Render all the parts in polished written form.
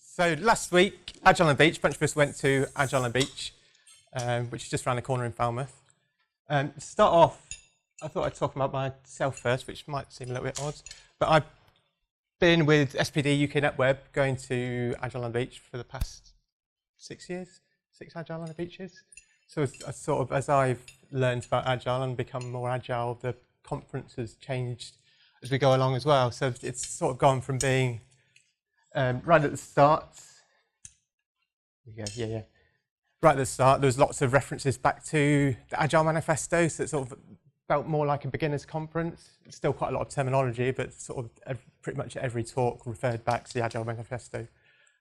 So last week, Agile on the Beach, a bunch of us went to Agile on the Beach, which is just around the corner in Falmouth. To start off, I thought I'd talk about myself first, which might seem a little bit odd, but I've been with SPD UK NetWeb going to Agile on the Beach for the past 6 years, 6 Agile on the Beaches. So as I've learned about Agile and become more agile, the conference has changed as we go along as well. So it's sort of gone from being right at the start. Right at the start, there was lots of references back to the Agile Manifesto, so it sort of felt more like a beginner's conference. It's still quite a lot of terminology, but sort of pretty much every talk referred back to the Agile Manifesto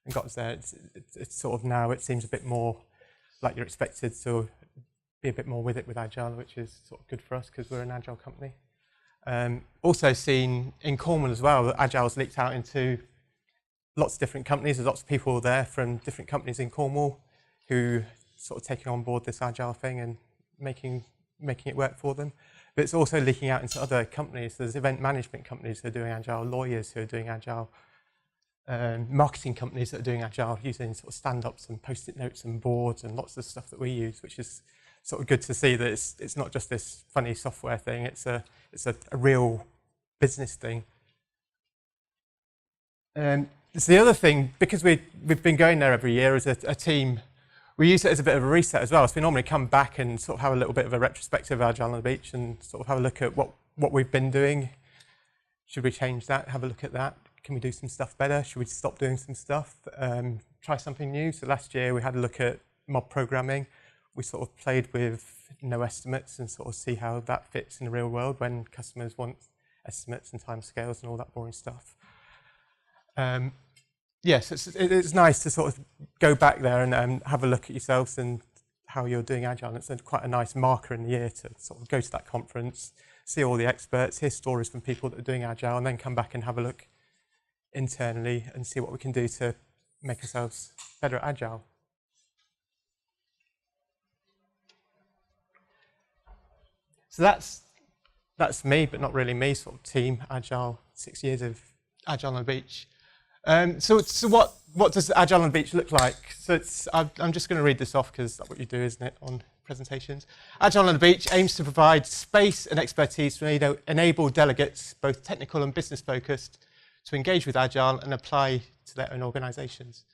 and got us there. It's sort of now, it seems a bit more like you're expected to be a bit more with it with Agile, which is sort of good for us because we're an Agile company. Also seen in Cornwall as well, that Agile's leaked out into lots of different companies. There's lots of people there from different companies in Cornwall who sort of taking on board this Agile thing and making it work for them. But it's also leaking out into other companies. There's event management companies who are doing Agile, lawyers who are doing Agile, marketing companies that are doing Agile using sort of stand-ups and post-it notes and boards and lots of stuff that we use, which is sort of good to see that it's not just this funny software thing, it's a real business thing. It's the other thing, because we've been going there every year as a team, we use it as a bit of a reset as well. So we normally come back and sort of have a little bit of a retrospective of Agile on the Beach and sort of have a look at what we've been doing. Should we change that? Have a look at that. Can we do some stuff better? Should we stop doing some stuff? Try something new? So last year we had a look at mob programming. We sort of played with no estimates and sort of see how that fits in the real world when customers want estimates and timescales and all that boring stuff. Yes, it's nice to sort of go back there and have a look at yourselves and how you're doing Agile. It's quite a nice marker in the year to sort of go to that conference, see all the experts, hear stories from people that are doing Agile, and then come back and have a look internally and see what we can do to make ourselves better at Agile. So that's me, but not really me, sort of team Agile, 6 years of Agile on the Beach. So what does Agile on the Beach look like? So I'm just going to read this off because that's what you do, isn't it, on presentations. Agile on the Beach aims to provide space and expertise to enable delegates, both technical and business focused, to engage with Agile and apply to their own organisations.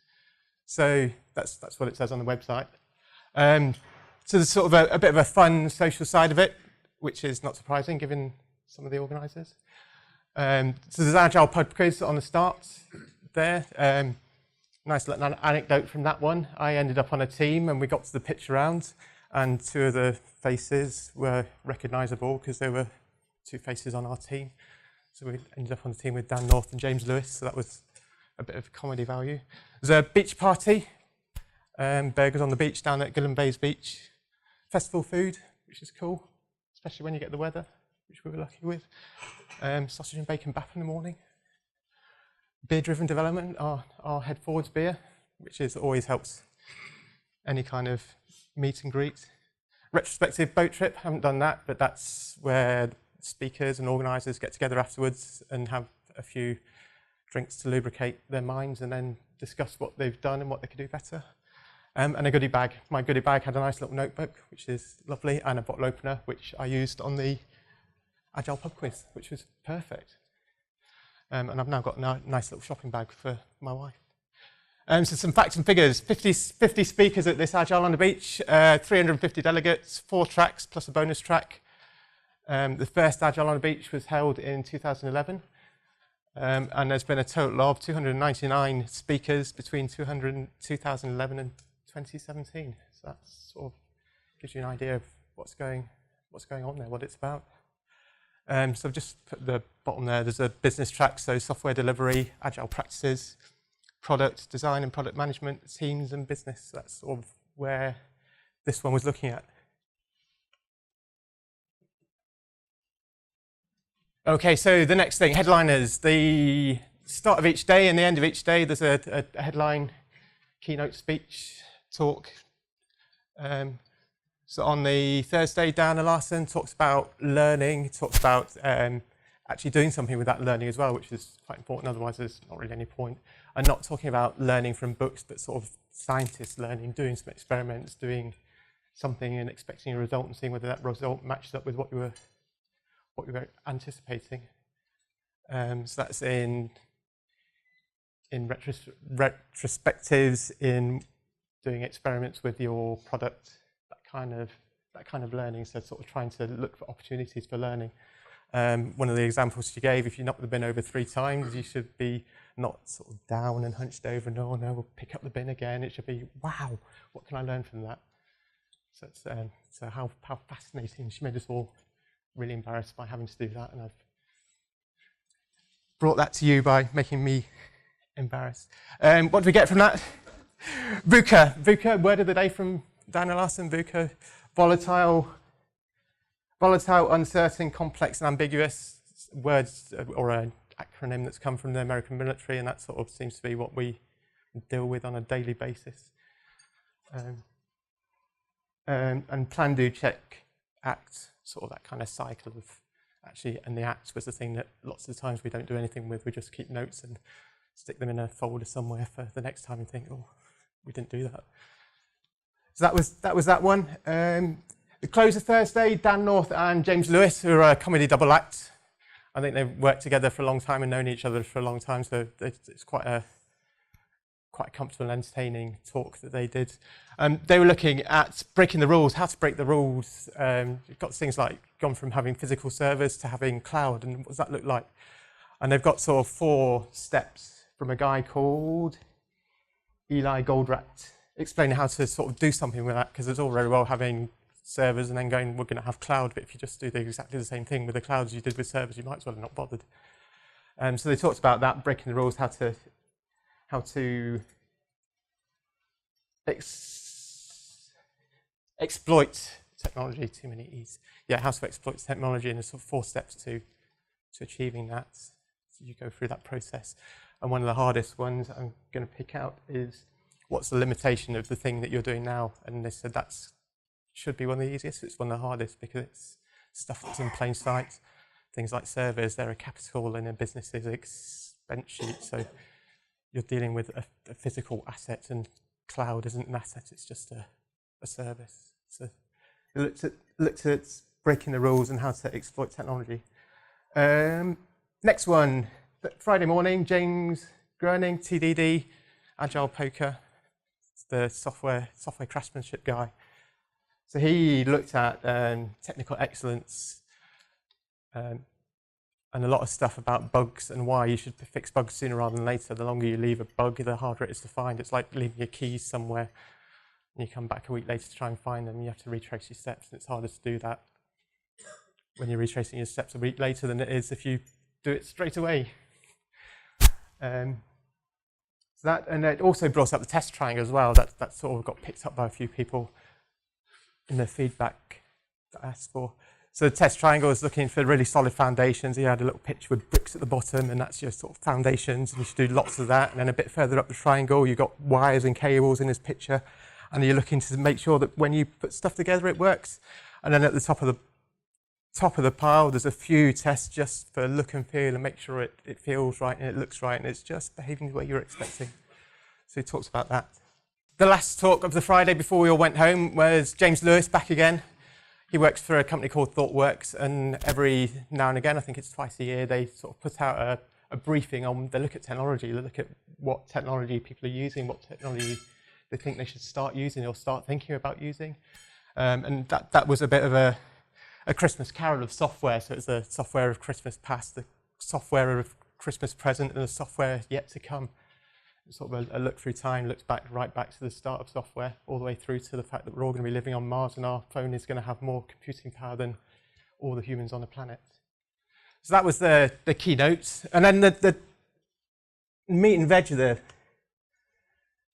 So that's what it says on the website. So there's sort of a bit of a fun social side of it, which is not surprising given some of the organisers. So there's Agile pub quiz on the start there. Nice little anecdote from that one. I ended up on a team and we got to the pitch round and 2 of the faces were recognisable because there were 2 faces on our team. So we ended up on the team with Dan North and James Lewis, so that was a bit of comedy value. There's a beach party, burgers on the beach down at Gillam Bays Beach. Festival food, which is cool, especially when you get the weather, which we were lucky with. Sausage and bacon bath in the morning. Beer-driven development, our Headforwards beer, which always helps any kind of meet and greet. Retrospective boat trip, haven't done that, but that's where speakers and organisers get together afterwards and have a few drinks to lubricate their minds and then discuss what they've done and what they could do better. And a goodie bag. My goodie bag had a nice little notebook, which is lovely, and a bottle opener, which I used on the Agile pub quiz, which was perfect. And I've now got a nice little shopping bag for my wife. So some facts and figures. 50 speakers at this Agile on the Beach, 350 delegates, 4 tracks plus a bonus track. The first Agile on the Beach was held in 2011. And there's been a total of 299 speakers between 2011 and 2017. So that sort of gives you an idea of what's going on there, what it's about. So I've just put the bottom there. There's a business track, so software delivery, Agile practices, product design and product management, teams and business. That's sort of where this one was looking at. Okay, so the next thing, headliners. The start of each day and the end of each day, there's a headline keynote speech talk. So on the Thursday, Dan Larson talks about learning, talks about actually doing something with that learning as well, which is quite important, otherwise there's not really any point. And not talking about learning from books, but sort of scientists learning, doing some experiments, doing something and expecting a result and seeing whether that result matches up with what you were anticipating. So that's in retrospectives, in doing experiments with your product, that kind of learning. So sort of trying to look for opportunities for learning. One of the examples she gave, if you knock the bin over 3 times, you should be not sort of down and hunched over, no, we'll pick up the bin again. It should be, wow, what can I learn from that? So it's, so how fascinating. She made us all really embarrassed by having to do that, and I've brought that to you by making me embarrassed. What do we get from that? VUCA, word of the day from Daniel Larson. VUCA, volatile, uncertain, complex and ambiguous. Words or an acronym that's come from the American military, and that sort of seems to be what we deal with on a daily basis. And plan, do, check, act, sort of that kind of cycle of actually, and the act was the thing that lots of the times we don't do anything with. We just keep notes and stick them in a folder somewhere for the next time and think, oh, we didn't do that. So that was that one. The close of Thursday, Dan North and James Lewis, who are a comedy double act. I think they've worked together for a long time and known each other for a long time, so it's quite a comfortable and entertaining talk that they did. They were looking at breaking the rules, how to break the rules. You've got things like gone from having physical servers to having cloud, and what does that look like? And they've got sort of 4 steps from a guy called Eli Goldratt, explaining how to sort of do something with that, because it's all very well having servers and then going, we're going to have cloud, but if you just do exactly the same thing with the cloud as you did with servers, you might as well have not bothered. So they talked about that, breaking the rules, how to exploit technology, too many E's. Yeah, how to exploit technology, and there's sort of 4 steps to achieving that. So you go through that process. And one of the hardest ones I'm going to pick out is, what's the limitation of the thing that you're doing now? And they said that's should be one of the easiest. It's one of the hardest because it's stuff that's in plain sight. Things like servers, they're a capital in a business's expense sheet. So you're dealing with a physical asset, and cloud isn't an asset, it's just a service. So they looked at breaking the rules and how to exploit technology. Next one, Friday morning, James Groening, TDD, Agile Poker, the software craftsmanship guy. So he looked at technical excellence and a lot of stuff about bugs and why you should fix bugs sooner rather than later. The longer you leave a bug, the harder it is to find. It's like leaving your keys somewhere and you come back a week later to try and find them, and you have to retrace your steps, and it's harder to do that when you're retracing your steps a week later than it is if you do it straight away. So that, and it also brought up the test triangle as well. That sort of got picked up by a few people in the feedback that I asked for. So the test triangle is looking for really solid foundations. He had a little picture with bricks at the bottom, and that's your sort of foundations, and you should do lots of that. And then a bit further up the triangle, you've got wires and cables in his picture, and you're looking to make sure that when you put stuff together, it works. And then at the top of the pile, there's a few tests just for look and feel and make sure it feels right and it looks right and it's just behaving the way you're expecting. So he talks about that. The last talk of the Friday before we all went home was James Lewis back again. He works for a company called ThoughtWorks, and every now and again, I think it's twice a year, they sort of put out a briefing on, they look at technology, they look at what technology people are using, what technology they think they should start using or start thinking about using. And that was a bit of a Christmas carol of software. So it's the software of Christmas past, the software of Christmas present, and the software yet to come. Sort of a look through time, looks right back to the start of software, all the way through to the fact that we're all going to be living on Mars and our phone is going to have more computing power than all the humans on the planet. So that was the keynotes. And then the meat and veg of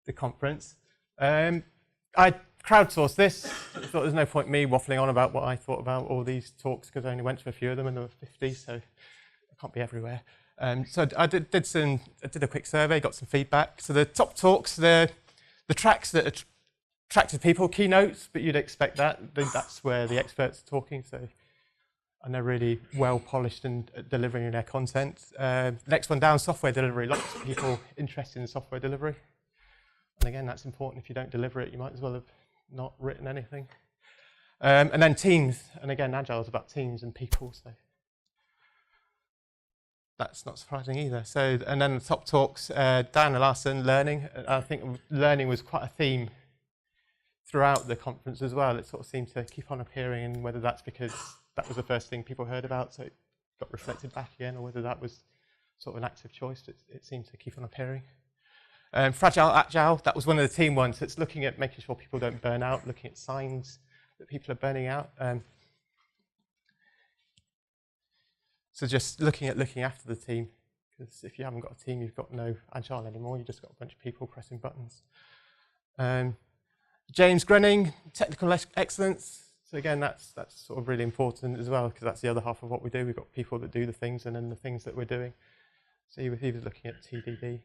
the conference. I crowdsourced this. I thought there's no point me waffling on about what I thought about all these talks, because I only went to a few of them and there were 50, so I can't be everywhere. So I did a quick survey, got some feedback. So the top talks, the tracks that attracted people, keynotes, but you'd expect that. That's where the experts are talking. So and they're really well polished and delivering their content. Next one down, software delivery. Lots of people interested in software delivery. And again, that's important. If you don't deliver it, you might as well have not written anything. And then teams. And again, Agile is about teams and people. So that's not surprising either. So, and then the top talks, Dan Larson, learning. I think learning was quite a theme throughout the conference as well. It sort of seemed to keep on appearing, and whether that's because that was the first thing people heard about, so it got reflected back again, or whether that was sort of an active choice, it seemed to keep on appearing. Fragile Agile, that was one of the team ones. It's looking at making sure people don't burn out, looking at signs that people are burning out. So just looking after the team, because if you haven't got a team, you've got no Agile anymore. You've just got a bunch of people pressing buttons. James Grunning, technical excellence. So again, that's sort of really important as well, because that's the other half of what we do. We've got people that do the things, and then the things that we're doing. So he was looking at TDD.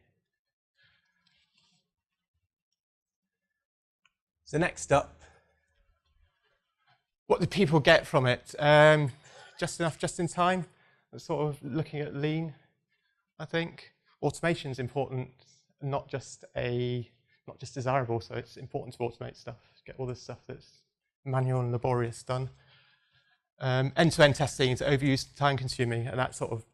So next up, what do people get from it? Just enough, just in time. Sort of looking at lean, I think. Automation is important, not just desirable. So it's important to automate stuff, get all this stuff that's manual and laborious done. End-to-end testing is overused, time-consuming, and that sort of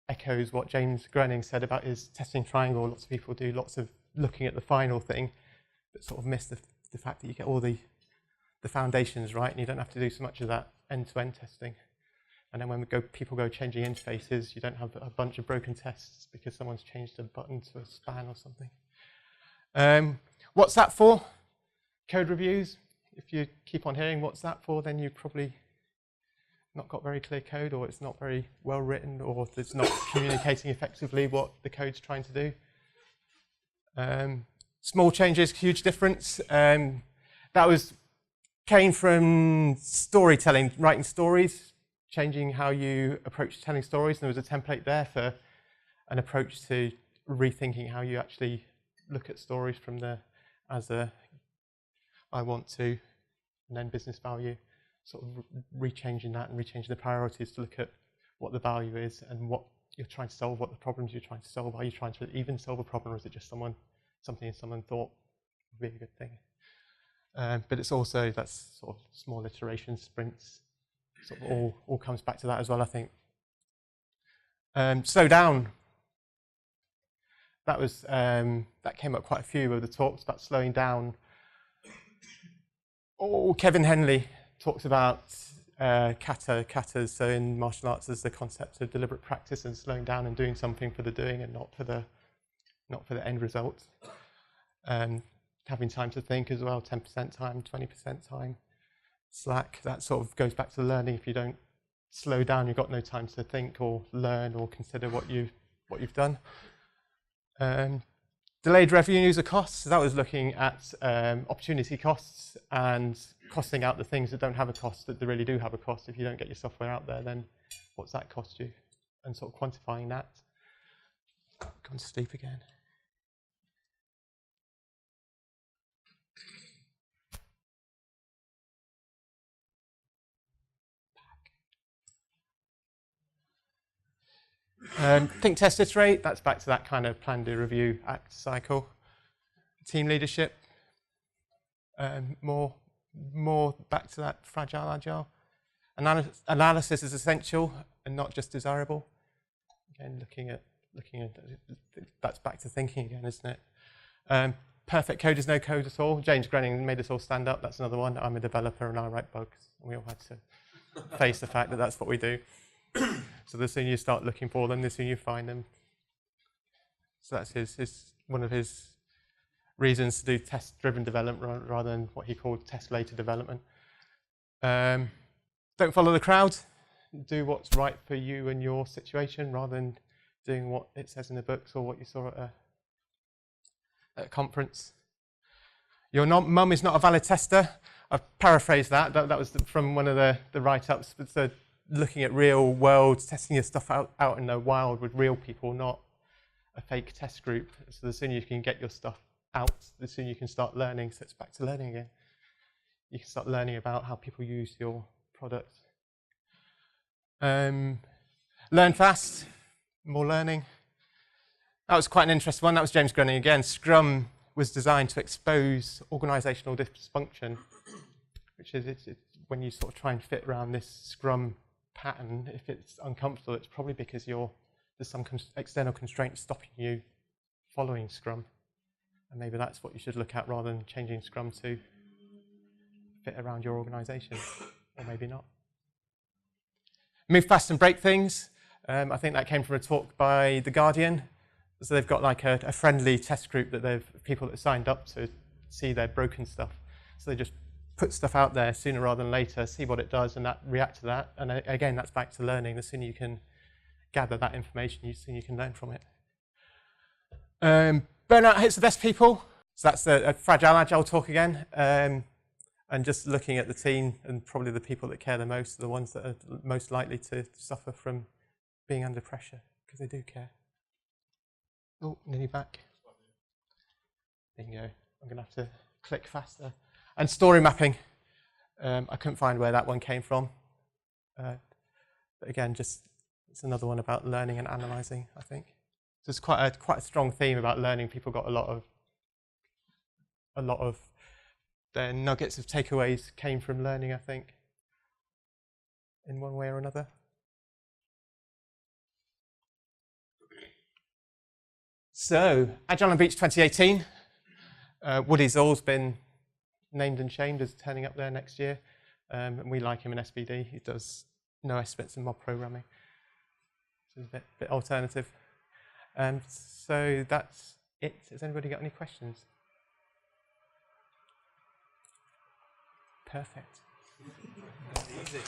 echoes what James Grunning said about his testing triangle. Lots of people do lots of looking at the final thing, but sort of miss the fact that you get all the foundations right, and you don't have to do so much of that end-to-end testing. And then when people go changing interfaces, you don't have a bunch of broken tests because someone's changed a button to a span or something. What's that for? Code reviews. If you keep on hearing what's that for, then you've probably not got very clear code, or it's not very well written, or it's not communicating effectively what the code's trying to do. Small changes, huge difference. That came from storytelling, writing stories, changing how you approach telling stories. And there was a template there for an approach to rethinking how you actually look at stories from I want to, and then business value, sort of rechanging that and rechanging the priorities to look at what the value is and what you're trying to solve, what the problems you're trying to solve. Are you trying to even solve a problem, or is it just something someone thought would be a good thing? But it's also, that's sort of small iterations, sprints, sort of all comes back to that as well, I think. Slow down. That came up quite a few of the talks about slowing down. Kevin Henley talks about katas. So in martial arts, there's the concept of deliberate practice and slowing down and doing something for the doing and not for the end result. Having time to think as well, 10% time, 20% time. Slack, that sort of goes back to learning. If you don't slow down, you've got no time to think or learn or consider what you've done. Delayed revenues or costs. So that was looking at opportunity costs and costing out the things that don't have a cost, that they really do have a cost. If you don't get your software out there, then what's that cost you? And sort of quantifying that. Going to sleep again. Think, test, iterate. That's back to that kind of plan, do, review, act cycle. Team leadership. More back to that fragile, agile. Analysis is essential and not just desirable. Again, looking at that's back to thinking again, isn't it? Perfect code is no code at all. James Grunning made us all stand up. That's another one. I'm a developer and I write bugs. We all had to face the fact that that's what we do. So the sooner you start looking for them, the sooner you find them. So that's one of his reasons to do test-driven development rather than what he called test-later development. Don't follow the crowd. Do what's right for you and your situation rather than doing what it says in the books or what you saw at a conference. Your mum is not a valid tester. I've paraphrased that. That was from one of the write-ups. So looking at real world, testing your stuff out in the wild with real people, not a fake test group. So the sooner you can get your stuff out, the sooner you can start learning. So it's back to learning again. You can start learning about how people use your product. Learn fast, more learning. That was quite an interesting one. That was James Grunning again. Scrum was designed to expose organisational dysfunction, which is it's when you sort of try and fit around this Scrum pattern. If it's uncomfortable, it's probably because there's some external constraint stopping you following Scrum. And maybe that's what you should look at rather than changing Scrum to fit around your organisation, or maybe not. Move fast and break things. I think that came from a talk by The Guardian. So they've got like a friendly test group that people that signed up to see their broken stuff. So they just put stuff out there sooner rather than later, see what it does, and react to that. And again, that's back to learning. The sooner you can gather that information, the sooner you can learn from it. Burnout hits the best people. So that's a fragile agile talk again. And just looking at the team, and probably the people that care the most are the ones that are most likely to suffer from being under pressure, because they do care. Oh, nearly back. There you go. I'm going to have to click faster. And story mapping. I couldn't find where that one came from. But again, it's another one about learning and analysing, I think. So it's quite a strong theme about learning. People got a lot of their nuggets of takeaways came from learning, I think, in one way or another. So, Agile on Beach 2018. Woody's always been named and shamed as turning up there next year. And we like him in SBD. He does no estimates and mob programming. So it's a bit alternative. So that's it. Has anybody got any questions? Perfect. Easy.